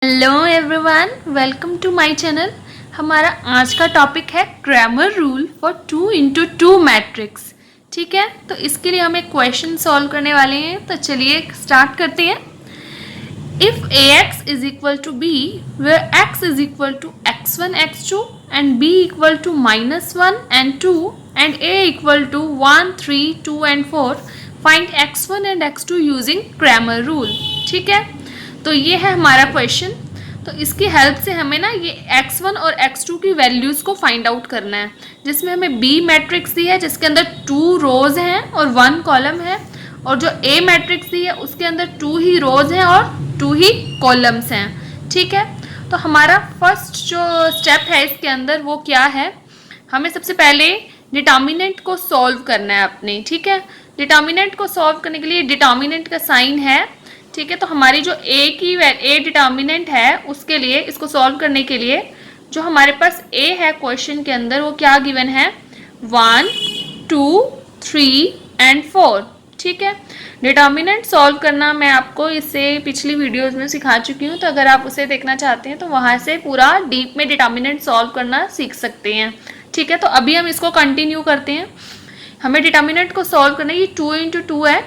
Hello everyone, welcome to my channel. हमारा आज का टॉपिक है Cramer rule for 2x2 matrix. ठीक है, तो इसके लिए हम एक क्वेश्चन सॉल्व करने वाले हैं। तो चलिए स्टार्ट करते हैं। If ax is equal to b where x is equal to x1 x2 and b equal to -1 and 2 and a equal to 1 3 2 and 4, find x1 and x2 using Cramer rule. ठीक है, तो ये है हमारा question. तो इसकी help से हमें ना ये x1 और x2 की वैल्यूज़ को फाइंड आउट करना है, जिसमें हमें B मैट्रिक्स दी है जिसके अंदर 2 रोज़ हैं और 1 कॉलम है, और जो A मैट्रिक्स दी है उसके अंदर 2 ही रोज़ हैं और 2 ही कॉलम्स हैं। ठीक है, तो हमारा फर्स्ट जो स्टेप है इसके अंदर वो क्या है, हमें सबसे पहले डिटर्मिनेंट को सॉल्व करना है अपने। ठीक है, डिटर्मिनेंट को सॉल्व करने के लिए डिटर्मिनेंट का साइन है। ठीक है, तो हमारी जो ए डिटर्मिनेंट है उसके लिए, इसको सॉल्व करने के लिए जो हमारे पास ए है क्वेश्चन के अंदर वो क्या गिवन है, 1 2 3 and 4। ठीक है, डिटर्मिनेंट सॉल्व करना मैं आपको इससे पिछली वीडियोस में सिखा चुकी हूँ, तो अगर आप उसे देखना चाहते हैं तो वहाँ से पूरा डीप में डिटर्मिनेंट सॉल्व करना सीख सकते हैं। ठीक है, तो अभी हम इसको कंटिन्यू करते हैं। हमें डिटर्मिनेंट को सॉल्व करना है, ये 2x2 है,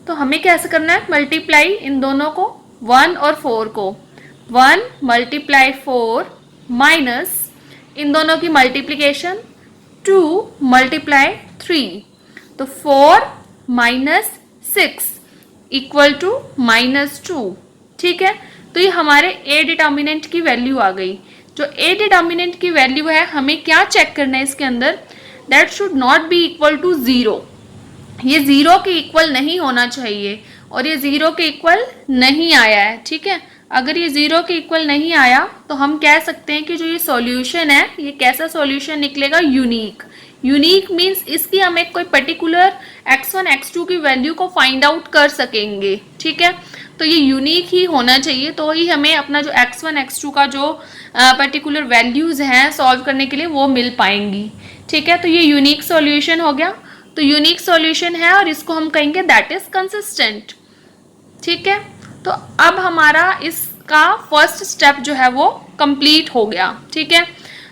तो हमें कैसे करना है, मल्टीप्लाई इन दोनों को, 1 और 4 को, 1 × 4 माइनस इन दोनों की मल्टीप्लिकेशन 2 × 3, तो 4 - 6 इक्वल टू -2। ठीक है, तो ये हमारे ए डिटर्मिनेंट की वैल्यू आ गई। जो ए डिटर्मिनेंट की वैल्यू है हमें क्या चेक करना है इसके अंदर, that should not be equal to 0। ये 0 के इक्वल नहीं होना चाहिए, और ये 0 के इक्वल नहीं आया है। ठीक है, अगर ये 0 के इक्वल नहीं आया तो हम कह सकते हैं कि जो ये सॉल्यूशन है ये कैसा सॉल्यूशन निकलेगा, यूनिक। यूनिक मीन्स इसकी हम एक कोई पर्टिकुलर x1 x2 की वैल्यू को फाइंड आउट कर सकेंगे। ठीक है, तो ये यूनिक ही होना चाहिए, तो ही हमें अपना जो x1 x2 का जो पर्टिकुलर वैल्यूज़ हैं सॉल्व करने के लिए वो मिल पाएंगी। ठीक है, तो ये यूनिक सॉल्यूशन हो गया। तो यूनिक सॉल्यूशन है और इसको हम कहेंगे दैट इज कंसिस्टेंट। ठीक है, तो अब हमारा इसका फर्स्ट स्टेप जो है वो कंप्लीट हो गया। ठीक है,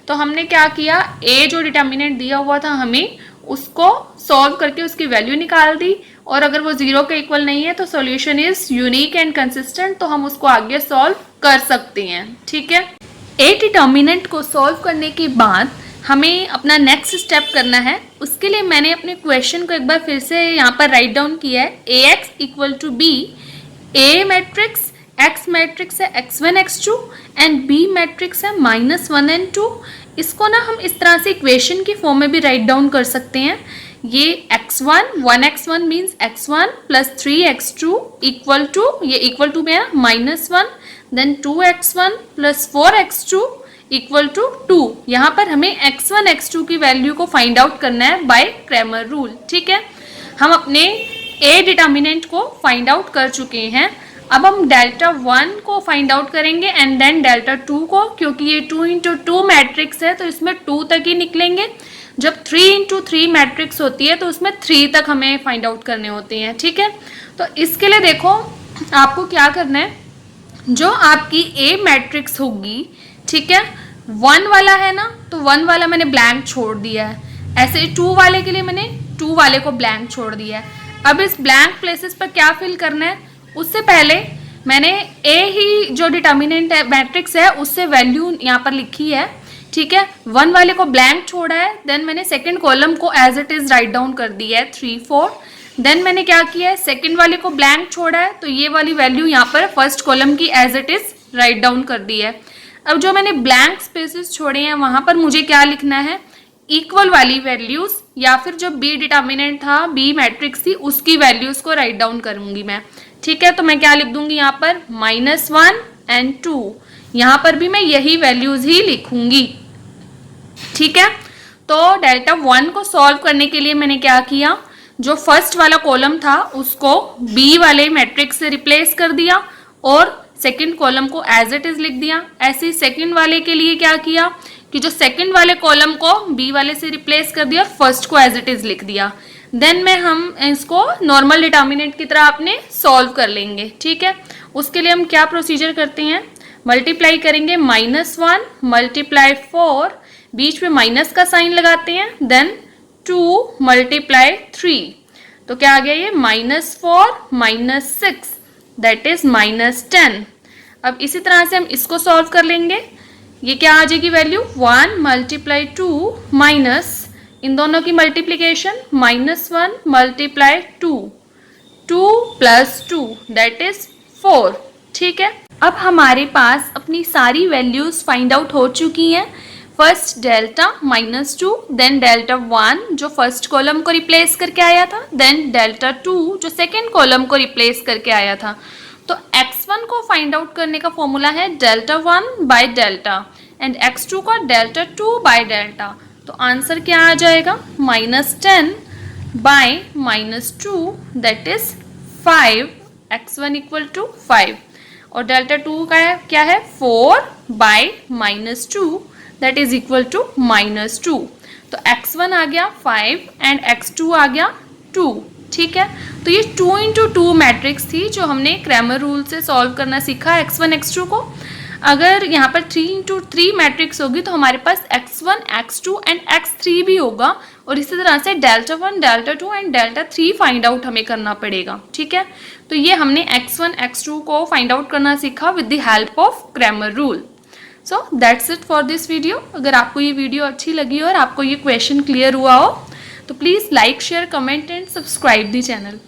तो हमने क्या किया, ए जो डिटर्मिनेंट दिया हुआ था हमें उसको सॉल्व करके उसकी वैल्यू निकाल दी, और अगर वो 0 के इक्वल नहीं है तो solution is unique and consistent, तो हम उसको आगे सॉल्व कर सकते हैं। ठीक है, ए डिटर्मिनेंट को सॉल्व करने के बाद हमें अपना नेक्स्ट स्टेप करना है। उसके लिए मैंने अपने क्वेश्चन को एक बार फिर से यहाँ पर राइट डाउन किया है, ax equal to b, a matrix, x matrix है x1 x2 and b matrix है -1 and 2। इसको ना हम इस तरह से इक्वेशन की फॉर्म में भी राइट डाउन कर सकते हैं। ये x1 1x1 means x1 plus 3x2 equal to, ये इक्वल टू में है -1, then 2x1 plus 4x2 equal to 2। यहाँ पर हमें x1 x2 की वैल्यू को फाइंड आउट करना है बाय क्रैमर रूल। ठीक है, हम अपने a डिटर्मिनेंट को फाइंड आउट कर चुके हैं। अब हम डेल्टा 1 को फाइंड आउट करेंगे एंड देन डेल्टा 2 को, क्योंकि ये 2x2 मैट्रिक्स है तो इसमें 2 तक ही निकलेंगे। जब 3x3 मैट्रिक्स होती है तो उसमें 3 तक हमें फाइंड आउट करने होते हैं। ठीक है, तो इसके लिए देखो आपको क्या करना है, जो आपकी a मैट्रिक्स होगी, ठीक है, 1 वाला है ना, तो 1 वाला मैंने ब्लैंक छोड़ दिया है। ऐसे 2 वाले के लिए मैंने 2 वाले को ब्लैंक छोड़ दिया है। अब इस ब्लैंक प्लेसेस पर क्या फिल करना है, उससे पहले मैंने ए ही जो डिटर्मिनेंट है मैट्रिक्स है उससे वैल्यू यहाँ पर लिखी है। ठीक है, 1 वाले को ब्लैंक छोड़ा है, देन मैंने सेकेंड कॉलम को as it is write down कर दिया है 3 4। देन मैंने क्या किया है, सेकेंड वाले को ब्लैंक छोड़ा है, तो ये वाली वैल्यू यहाँ पर फर्स्ट कॉलम की as it is write down कर दी है। अब जो मैंने ब्लैंक स्पेसेस छोड़े हैं वहाँ पर मुझे क्या लिखना है, इक्वल वाली वैल्यूज़, या फिर जो बी डिटर्मिनेंट था, बी मैट्रिक्स थी, उसकी वैल्यूज़ को राइट डाउन करूँगी मैं। ठीक है, तो मैं क्या लिख दूँगी यहाँ पर -1 and 2, यहाँ पर भी मैं यही वैल्यूज़ ही लिखूँगी। ठीक है, तो डेल्टा 1 को सॉल्व करने के लिए मैंने क्या किया, जो फर्स्ट वाला कॉलम था उसको बी वाले मैट्रिक्स से रिप्लेस कर दिया और सेकंड कॉलम को एज इट इज लिख दिया। ऐसे ही सेकंड वाले के लिए क्या किया कि जो सेकंड वाले कॉलम को बी वाले से रिप्लेस कर दिया और फर्स्ट को एज इट इज लिख दिया। देन में हम इसको नॉर्मल डिटर्मिनेंट की तरह अपने सॉल्व कर लेंगे। ठीक है, उसके लिए हम क्या प्रोसीजर करते हैं, मल्टीप्लाई करेंगे -1 मल्टीप्लाई 4, बीच में माइनस का साइन लगाते हैं, देन 2 मल्टीप्लाई 3, तो क्या आ गया ये -4 -6 दैट इज -10। अब इसी तरह से हम इसको सॉल्व कर लेंगे। ये क्या आ जाएगी वैल्यू 1 मल्टीप्लाई 2 माइनस इन दोनों की multiplication -1 multiply 2, 2 plus 2 that is 4। ठीक है, अब हमारे पास अपनी सारी वैल्यूज फाइंड आउट हो चुकी हैं। फर्स्ट डेल्टा -2, देन डेल्टा 1 जो फर्स्ट कॉलम को रिप्लेस करके आया था, देन डेल्टा 2 जो सेकेंड कॉलम को रिप्लेस करके आया था। तो x1 को फाइंड आउट करने का फॉर्मूला है delta 1 by delta and x2 का डेल्टा 2 बाय डेल्टा। तो आंसर क्या आ जाएगा -10 by -2 that is 5, x1 equal to 5 और डेल्टा 2 का क्या है 4 by -2 that is equal to -2। तो x1 आ गया 5 एंड x2 आ गया 2। ठीक है, तो ये 2 into 2 मैट्रिक्स थी जो हमने क्रैमर रूल से सॉल्व करना सीखा x1 x2 को। अगर यहाँ पर 3 into 3 मैट्रिक्स होगी तो हमारे पास x1 x2 एंड x3 भी होगा और इसी तरह से delta 1 delta 2 and delta 3 find out हमें करना पड़ेगा। ठीक है, तो ये हमने x1 x2 को फाइंड आउट करना सीखा with the help of Cramer rule. So that's it for this video. अगर आपको ये वीडियो अच्छी लगी और आपको ये क्वेश्चन क्लियर हुआ हो तो please like share comment and subscribe the channel.